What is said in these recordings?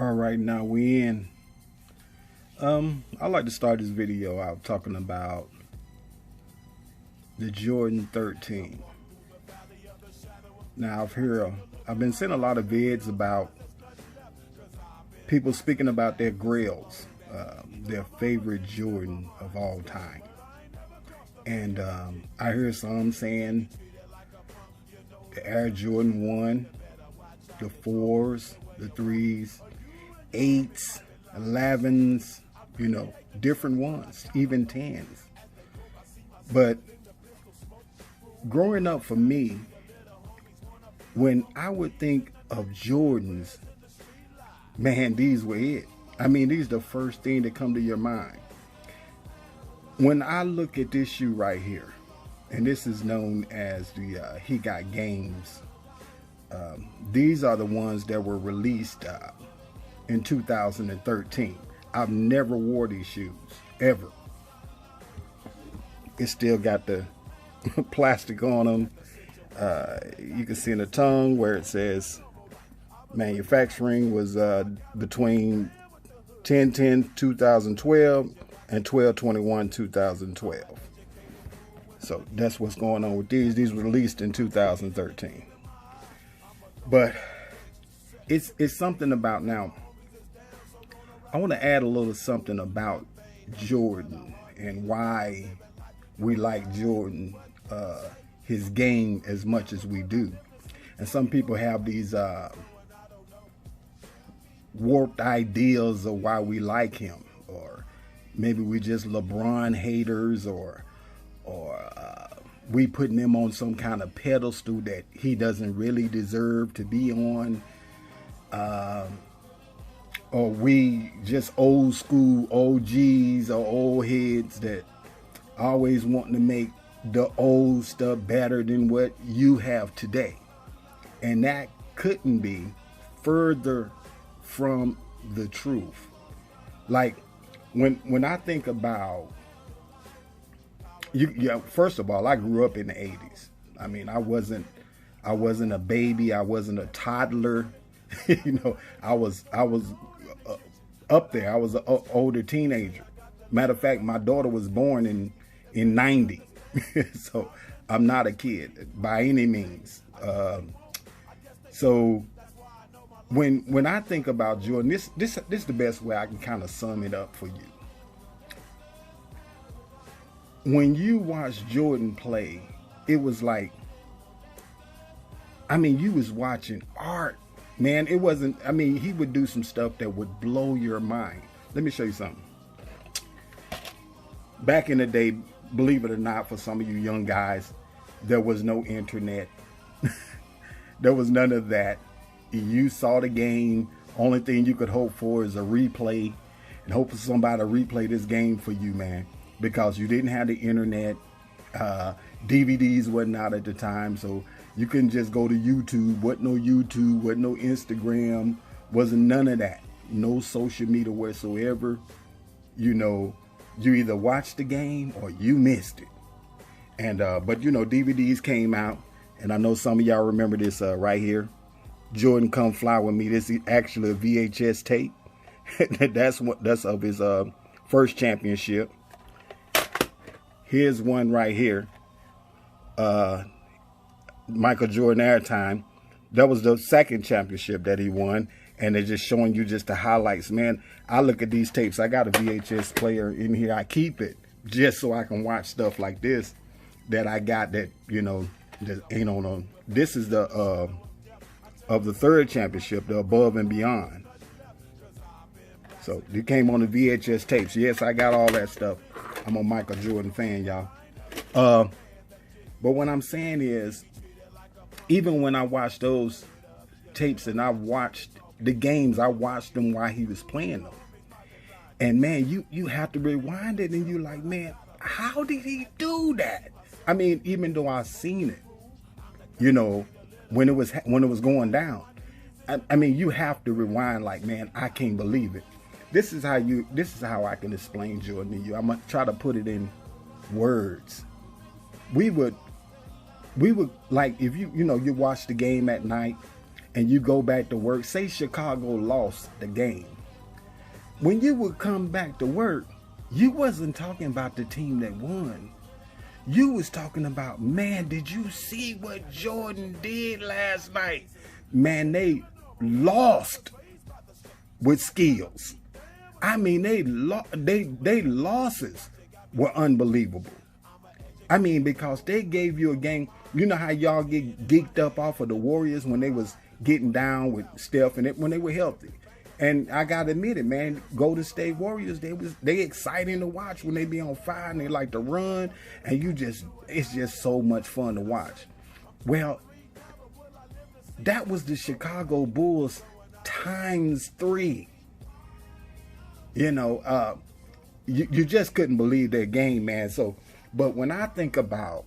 All right, now we in. I like to start this video out talking about the Jordan 13. Now I've been seeing a lot of vids about people speaking about their grails, their favorite Jordan of all time. And I hear some saying the Air Jordan 1, the 4s, the 3s, 8s, 11s, different ones, even 10s. But growing up for me, when I would think of Jordans, man, these were it. I mean, these are the first thing that come to your mind. When I look at this shoe right here, and this is known as the He Got Games, these are the ones that were released in 2013. I've never wore these shoes, ever. It still got the plastic on them. You can see in the tongue where it says manufacturing was between 10/10/2012 and 12/21/2012. So that's what's going on with these. These were released in 2013. But it's something about now. I want to add a little something about Jordan and why we like Jordan, his game, as much as we do. And some people have these warped ideas of why we like him, or maybe we just LeBron haters, or we putting him on some kind of pedestal that he doesn't really deserve to be on. Or we just old school OGs or old heads that always wanting to make the old stuff better than what you have today. And that couldn't be further from the truth. Like when I think about first of all, I grew up in the 80s. I mean, I wasn't a baby, I wasn't a toddler. I was up there. I was an older teenager. Matter of fact, my daughter was born in 90. So I'm not a kid by any means. So when I think about Jordan, this is the best way I can kind of sum it up for you. When you watch Jordan play, it was like, you was watching art. Man, it wasn't, he would do some stuff that would blow your mind. Let me show you something. Back in the day, believe it or not, for some of you young guys, there was no internet. There was none of that. You saw the game. Only thing you could hope for is a replay, and hope for somebody to replay this game for you, man, because you didn't have the internet. DVDs wasn't out at the time, so you couldn't just go to YouTube. Wasn't no YouTube, wasn't no Instagram, wasn't none of that. No social media whatsoever. You either watched the game or you missed it. And but DVDs came out, and I know some of y'all remember this right here. Jordan Come Fly With Me. This is actually a VHS tape. that's of his first championship. Here's one right here. Michael Jordan Airtime. That was the second championship that he won, and they're just showing you just the highlights. Man, I look at these tapes. I got a VHS player in here. I keep it just so I can watch stuff like this that I got that that ain't on. This is the of the third championship, the Above and Beyond. So it came on the VHS tapes. Yes, I got all that stuff. I'm a Michael Jordan fan, y'all. But what I'm saying is, even when I watched those tapes and I watched the games, I watched them while he was playing them. And man, you have to rewind it, and you like, man, how did he do that? Even though I've seen it, when it was going down. You have to rewind, like, man, I can't believe it. This is how I can explain Jordan to you. I'm gonna try to put it in words. We would like, if you watch the game at night and you go back to work, say Chicago lost the game. When you would come back to work, you wasn't talking about the team that won. You was talking about, man, did you see what Jordan did last night? Man, they lost with skills. I mean, they losses were unbelievable. I mean, because they gave you a game. You know how y'all get geeked up off of the Warriors when they was getting down with Steph and when they were healthy. And I gotta admit it, man, Golden State Warriors, they exciting to watch when they be on fire and they like to run, and it's just so much fun to watch. Well, that was the Chicago Bulls ×3. You know, you just couldn't believe their game, man. So, but when I think about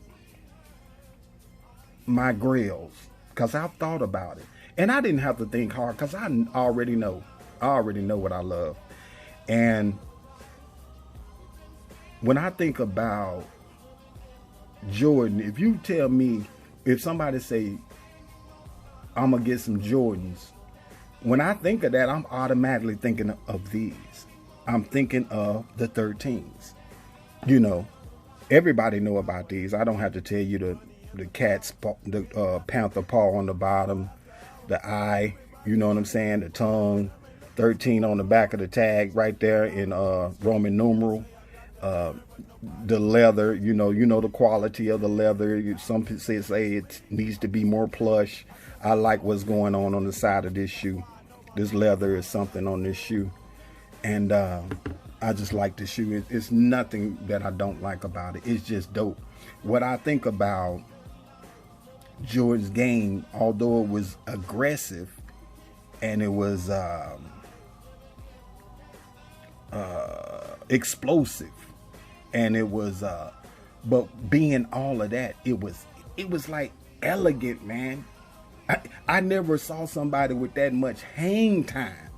my grails, because I've thought about it, and I didn't have to think hard because I already know. I already know what I love. And when I think about Jordan, if you tell me, if somebody say, I'm going to get some Jordans, when I think of that, I'm automatically thinking of these. I'm thinking of the 13s. You know, everybody know about these. I don't have to tell you the cat's, the panther paw on the bottom, the eye, you know what I'm saying, the tongue, 13 on the back of the tag right there in Roman numeral. The leather, you know the quality of the leather. Some people say it needs to be more plush. I like what's going on the side of this shoe. This leather is something on this shoe. And I just like the shoe. It's nothing that I don't like about it. It's just dope. What I think about Jordan's game, although it was aggressive and it was explosive, and it was but being all of that, it was like elegant, man. I never saw somebody with that much hang time.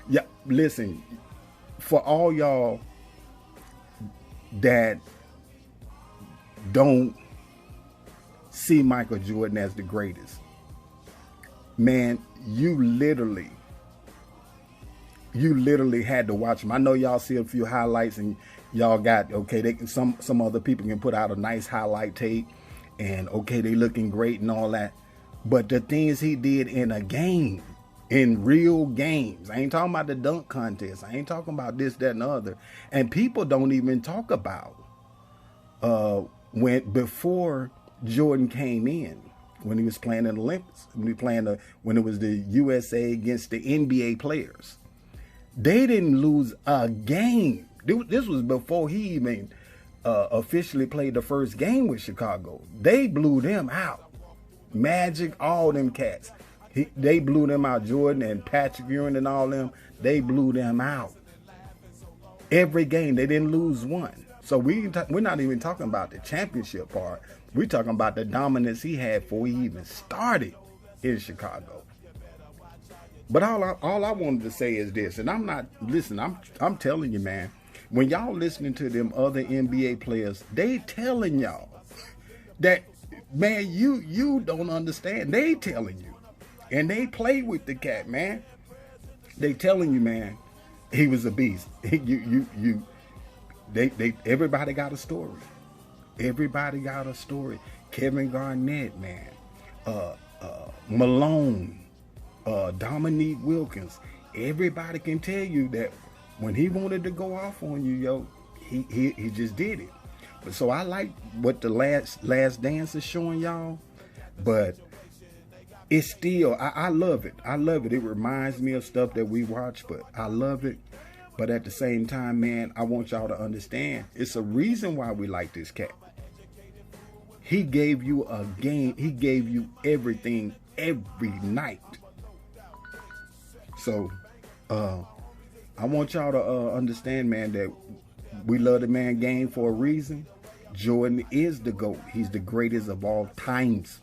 Yeah, listen, for all y'all that don't see Michael Jordan as the greatest, man, you literally had to watch him. I know y'all see a few highlights and y'all got, okay, some other people can put out a nice highlight tape and okay, they looking great and all that. But the things he did in a game, in real games, I ain't talking about the dunk contest. I ain't talking about this, that, and the other. And people don't even talk about before Jordan came in, when he was playing in the Olympics, when it was the USA against the NBA players. They didn't lose a game. This was before he even officially played the first game with Chicago. They blew them out. Magic, all them cats. They blew them out. Jordan and Patrick Ewing and all them, they blew them out. Every game, they didn't lose one. So we're not even talking about the championship part. We're talking about the dominance he had before he even started in Chicago. But all I wanted to say is this, and I'm telling you, man, when y'all listening to them other NBA players, they telling y'all that, man, you don't understand. They telling you. And they play with the cat, man. They telling you, man, he was a beast. Everybody got a story. Everybody got a story. Kevin Garnett, man. Malone. Dominique Wilkins. Everybody can tell you that when he wanted to go off on you, he just did it. But so I like what the last dance is showing y'all, but it's still, I love it. I love it. It reminds me of stuff that we watch, but I love it. But at the same time, man, I want y'all to understand, it's a reason why we like this cat. He gave you a game. He gave you everything every night. So, I want y'all to understand, man, that we love the man game for a reason. Jordan is the GOAT. He's the greatest of all times.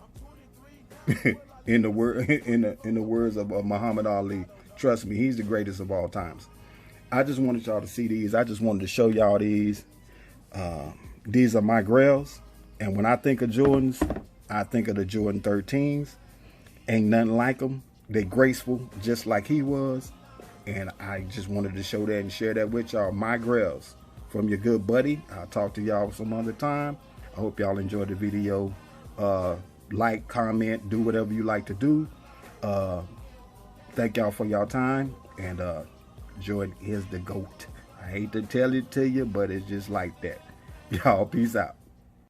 in the words of Muhammad Ali, trust me, he's the greatest of all times. I just wanted y'all to see these. I just wanted to show y'all these. These are my grails. And when I think of Jordans, I think of the Jordan 13s. Ain't nothing like them. They graceful, just like he was. And I just wanted to show that and share that with y'all. My grails from your good buddy. I'll talk to y'all some other time. I hope y'all enjoyed the video. Like, comment, do whatever you like to do. Thank y'all for y'all time. And Jordan is the GOAT. I hate to tell it to you, but it's just like that. Y'all, peace out.